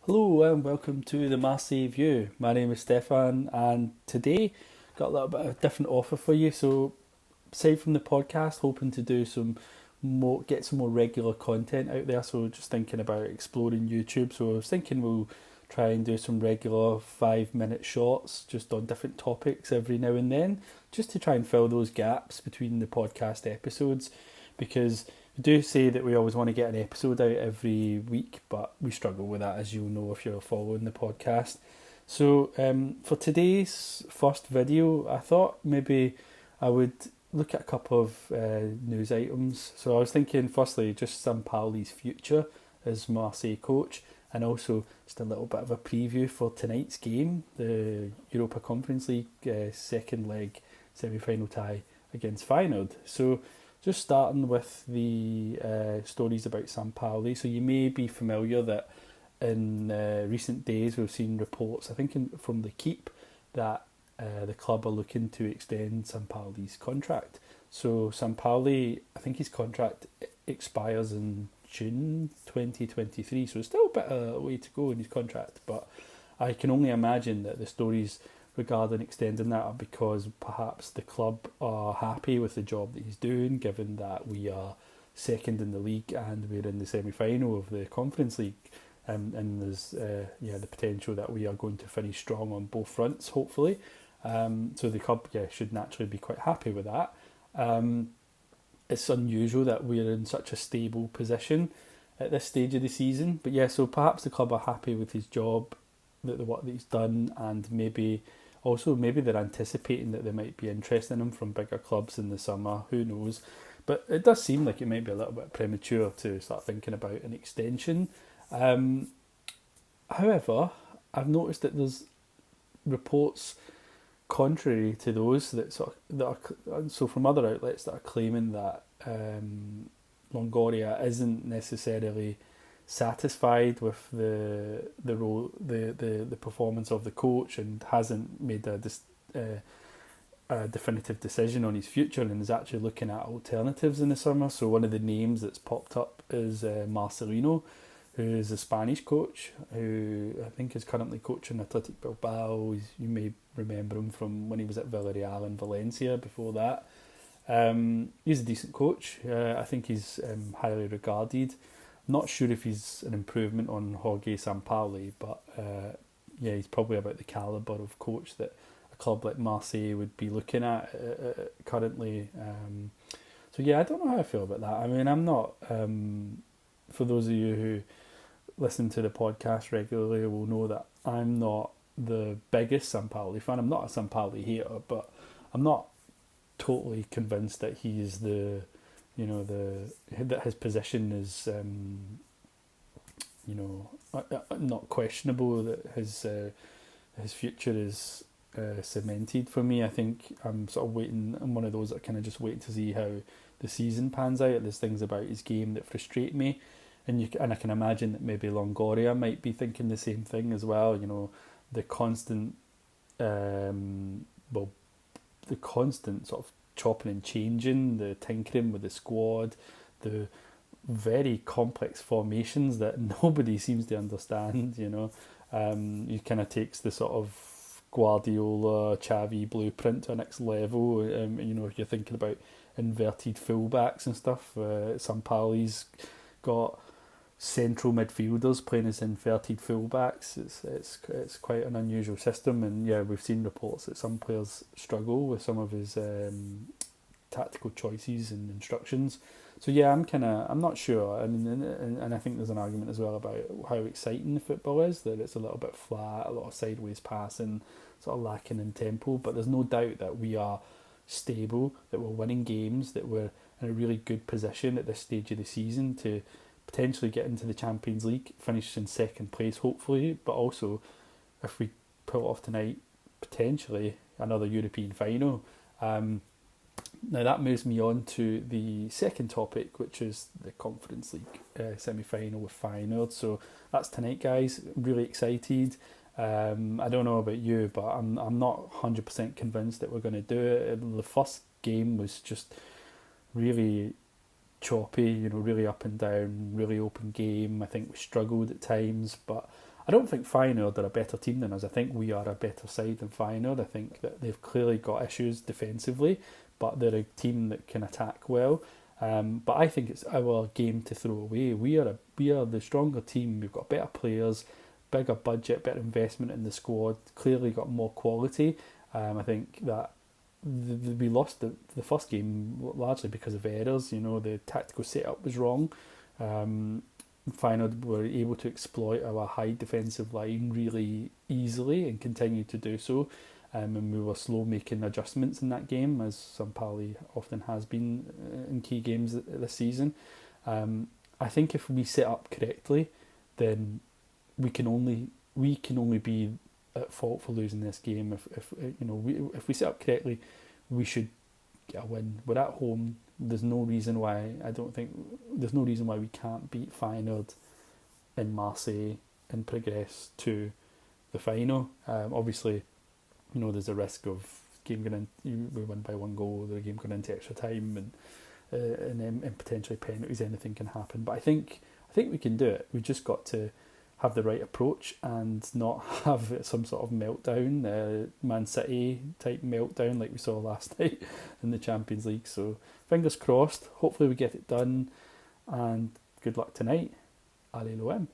Hello and welcome to the Marseille View. My name is Stefan, and today got a little bit of a different offer for you. So, aside from the podcast, hoping to do some more, get some more regular content out there. So, just thinking about exploring YouTube. So, I was thinking we'll try and do some regular 5 minute shorts just on different topics every now and then, just to try and fill those gaps between the podcast episodes, because we do say that we always want to get an episode out every week, but we struggle with that, as you'll know if you're following the podcast. So for today's first video, I thought maybe I would look at a couple of news items. So I was thinking, firstly, just Sampaoli's future as Marseille coach, and also just a little bit of a preview for tonight's game, the Europa Conference League second leg semi-final tie against Feyenoord. So just starting with the stories about Sampaoli. So you may be familiar that in recent days we've seen reports, I think from the Keep, that the club are looking to extend Sampaoli's contract. So Sampaoli, I think his contract expires in June 2023, so it's still a bit of a way to go in his contract, but I can only imagine that the stories regarding extending that are because perhaps the club are happy with the job that he's doing, given that we are second in the league and we're in the semi-final of the Conference League, and there's the potential that we are going to finish strong on both fronts, hopefully. So the club should naturally be quite happy with that. It's unusual that we're in such a stable position at this stage of the season, but so perhaps the club are happy with his job, the work that he's done, and maybe they're anticipating that they might be interested in him from bigger clubs in the summer. Who knows? But it does seem like it might be a little bit premature to start thinking about an extension. However, I've noticed that there's reports contrary to those so from other outlets that are claiming that Longoria isn't necessarily satisfied with the role, the performance of the coach, and hasn't made a definitive decision on his future, and is actually looking at alternatives in the summer. So one of the names that's popped up is Marcelino, who is a Spanish coach, who I think is currently coaching Athletic Bilbao. You may remember him from when he was at Villarreal and Valencia before that. He's a decent coach. I think he's highly regarded. Not sure if he's an improvement on Jorge Sampaoli, but he's probably about the calibre of coach that a club like Marseille would be looking at currently. I don't know how I feel about that. I mean, I'm not, for those of you who listen to the podcast regularly will know that I'm not the biggest Sampaoli fan. I'm not a Sampaoli hater, but I'm not totally convinced that he is that his position is not questionable, that his future is cemented for me. I think I'm sort of waiting. I'm one of those that kind of just waiting to see how the season pans out. There's things about his game that frustrate me, and I can imagine that maybe Longoria might be thinking the same thing as well. The constant the constant sort of chopping and changing, the tinkering with the squad, the very complex formations that nobody seems to understand. He kind of takes the sort of Guardiola, Xavi blueprint to a next level. If you're thinking about inverted fullbacks and stuff, Sampaoli's got central midfielders playing as inverted fullbacks. It's quite an unusual system, and we've seen reports that some players struggle with some of his tactical choices and instructions. So I'm not sure. I mean, and I think there's an argument as well about how exciting the football is, that it's a little bit flat, a lot of sideways passing, sort of lacking in tempo. But there's no doubt that we are stable, that we're winning games, that we're in a really good position at this stage of the season to potentially get into the Champions League, finish in second place hopefully, but also if we pull it off tonight, potentially another European final. Now that moves me on to the second topic, which is the Conference League semi-final with Feyenoord. So that's tonight, guys. Really excited. I don't know about you, but I'm not 100% convinced that we're going to do it. The first game was just really choppy, really up and down, really open game. I think we struggled at times, but I don't think Feyenoord are a better team than us. I think we are a better side than Feyenoord. I think that they've clearly got issues defensively, but they're a team that can attack well. But I think it's our game to throw away. We are the stronger team. We've got better players, bigger budget, better investment in the squad. Clearly got more quality. I think that we lost the first game largely because of errors. The tactical setup was wrong. Feyenoord were able to exploit our high defensive line really easily and continue to do so. And we were slow making adjustments in that game, as Sampaoli often has been in key games this season. I think if we set up correctly, then we can only be at fault for losing this game. If we set up correctly, we should get a win. We're at home. There's no reason why we can't beat Feyenoord in Marseille and progress to the final. Obviously, there's a risk of game going in. We win by 1 goal, the game going into extra time, and potentially penalties. Anything can happen. But I think we can do it. We just got to have the right approach and not have some sort of meltdown, Man City type meltdown like we saw last night in the Champions League. So fingers crossed. Hopefully we get it done, and good luck tonight. Allez, OM.